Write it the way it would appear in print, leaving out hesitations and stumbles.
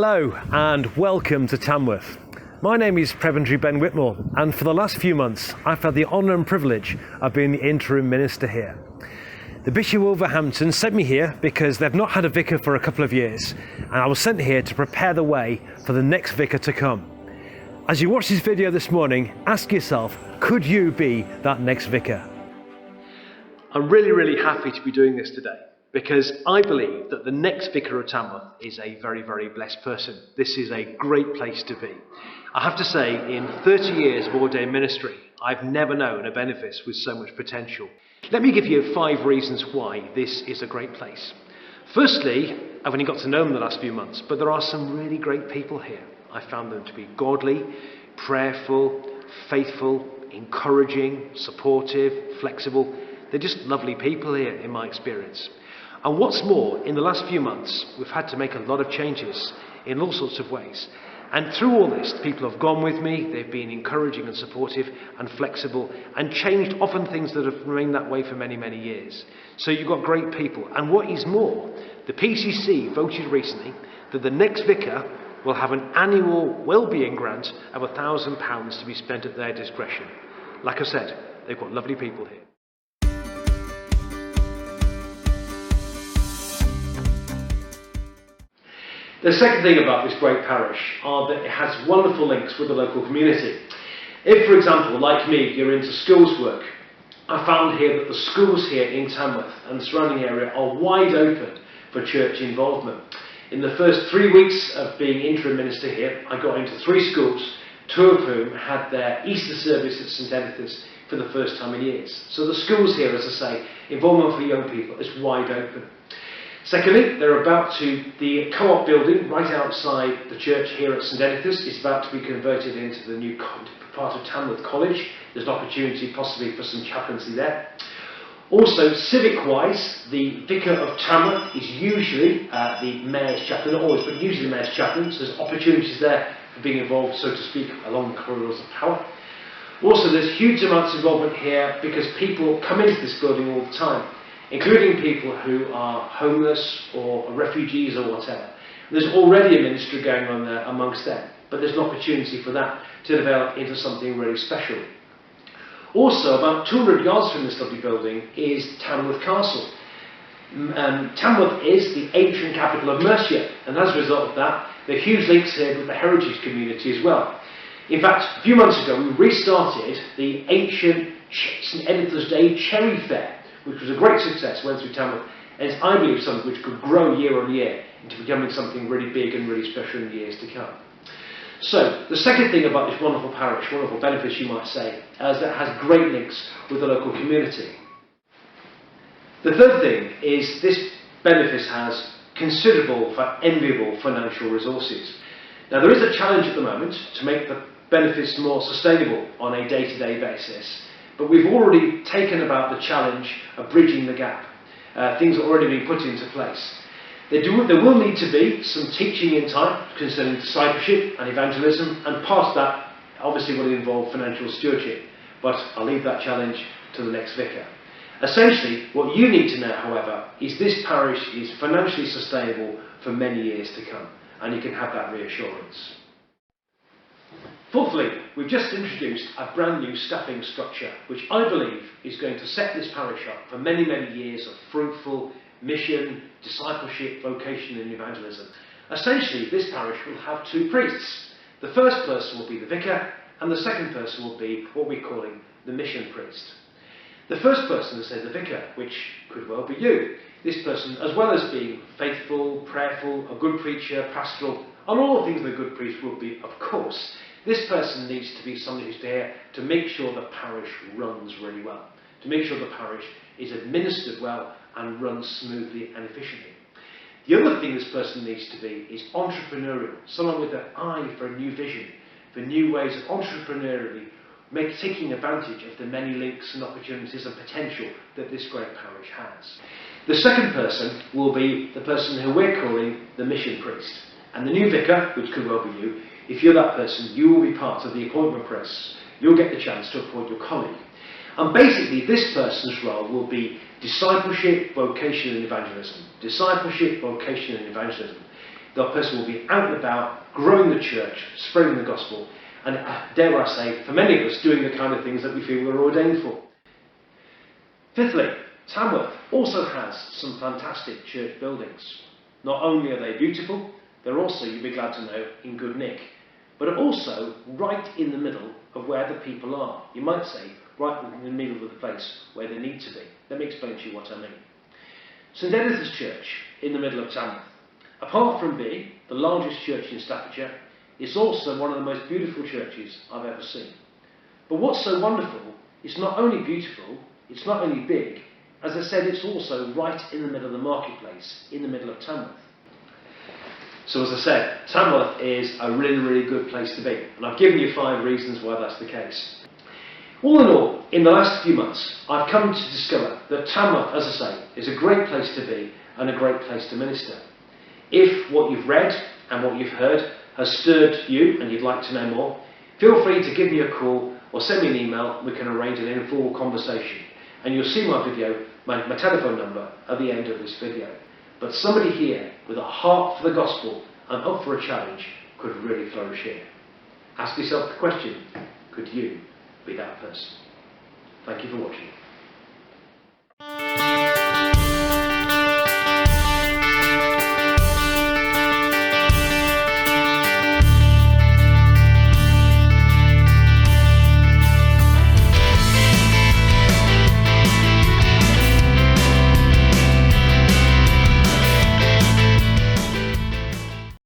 Hello and welcome to Tamworth. My name is Prebendary Ben Whitmore, and for the last few months I've had the honour and privilege of being the interim minister here. The Bishop of Wolverhampton sent me here because they've not had a vicar for a couple of years, and I was sent here to prepare the way for the next vicar to come. As you watch this video this morning, ask yourself, could you be that next vicar? I'm really happy to be doing this today, because I believe that the next vicar of Tamworth is a very blessed person. This is a great place to be. I have to say, in 30 years of ordained ministry, I've never known a benefice with so much potential. Let me give you 5 reasons why this is a great place. Firstly, I've only got to know them the last few months, but there are some really great people here. I found them to be godly, prayerful, faithful, encouraging, supportive, flexible. They're just lovely people here in my experience. And what's more, in the last few months, we've had to make a lot of changes in all sorts of ways. And through all this, people have gone with me, they've been encouraging and supportive and flexible and changed often things that have remained that way for many years. So you've got great people. And what is more, the PCC voted recently that the next vicar will have an annual wellbeing grant of £1,000 to be spent at their discretion. Like I said, they've got lovely people here. The second thing about this great parish are that it has wonderful links with the local community. If, for example, like me, you're into schools work, I found here that the schools here in Tamworth and the surrounding area are wide open for church involvement. In the first 3 weeks of being interim minister here, I got into 3 schools, 2 of whom had their Easter service at St Edith's for the first time in years. So the schools here, as I say, involvement for young people is wide open. Secondly, the co-op building right outside the church here at St Edith's is about to be converted into the new part of Tamworth College. There's an opportunity possibly for some chaplaincy there. Also, civic-wise, the Vicar of Tamworth is usually the Mayor's chaplain, not always, but usually the Mayor's chaplain, so there's opportunities there for being involved, so to speak, along the corridors of power. Also, there's huge amounts of involvement here because people come into this building all the time, including people who are homeless or refugees or whatever. There's already a ministry going on there amongst them, but there's an opportunity for that to develop into something really special. Also, about 200 yards from this lovely building is Tamworth Castle. Tamworth is the ancient capital of Mercia, and as a result of that, there are huge links here with the heritage community as well. In fact, a few months ago, we restarted the ancient St Edith's Day Cherry Fair, which was a great success, went through Tamworth, and it's, I believe, something which could grow year on year into becoming something really big and really special in the years to come. So, the second thing about this wonderful parish, wonderful benefits you might say, is that it has great links with the local community. The third thing is this benefice has considerable, enviable financial resources. Now, there is a challenge at the moment to make the benefice more sustainable on a day-to-day basis. But we've already taken about the challenge of bridging the gap. Things are already being put into place. There will need to be some teaching in time concerning discipleship and evangelism, and part of that obviously will involve financial stewardship. But I'll leave that challenge to the next vicar. Essentially, what you need to know, however, is this parish is financially sustainable for many years to come, and you can have that reassurance. Fourthly, we've just introduced a brand new staffing structure, which I believe is going to set this parish up for many years of fruitful mission, discipleship, vocation and evangelism. Essentially, this parish will have 2 priests. The first person will be the vicar, and the second person will be what we're calling the mission priest. The first person is, say, the vicar, which could well be you. This person, as well as being faithful, prayerful, a good preacher, pastoral, and all the things that a good priest will be, of course, this person needs to be somebody who's there to make sure the parish runs really well, to make sure the parish is administered well and runs smoothly and efficiently. The other thing this person needs to be is entrepreneurial, someone with an eye for a new vision, for new ways of entrepreneurially taking advantage of the many links and opportunities and potential that this great parish has. The second person will be the person who we're calling the mission priest. And the new vicar, which could well be you, if you're that person, you will be part of the appointment process. You'll get the chance to appoint your colleague. And basically, this person's role will be discipleship, vocation and evangelism. Discipleship, vocation and evangelism. The person will be out and about, growing the church, spreading the gospel, and dare I say, for many of us, doing the kind of things that we feel we're ordained for. Fifthly, Tamworth also has some fantastic church buildings. Not only are they beautiful, they're also, you'll be glad to know, in good nick, but also right in the middle of where the people are. You might say, right in the middle of the place where they need to be. Let me explain to you what I mean. St Edith's Church, in the middle of Tamworth, apart from being the largest church in Staffordshire, it's also one of the most beautiful churches I've ever seen. But what's so wonderful, it's not only beautiful, it's not only big, as I said, it's also right in the middle of the marketplace, in the middle of Tamworth. So as I said, Tamworth is a really, really good place to be, and I've given you 5 reasons why that's the case. All in all, in the last few months, I've come to discover that Tamworth, as I say, is a great place to be and a great place to minister. If what you've read and what you've heard has stirred you and you'd like to know more, feel free to give me a call or send me an email and we can arrange an informal conversation. And you'll see my video, my telephone number at the end of this video. But somebody here with a heart for the gospel and up for a challenge could really flourish here. Ask yourself the question, could you be that person? Thank you for watching.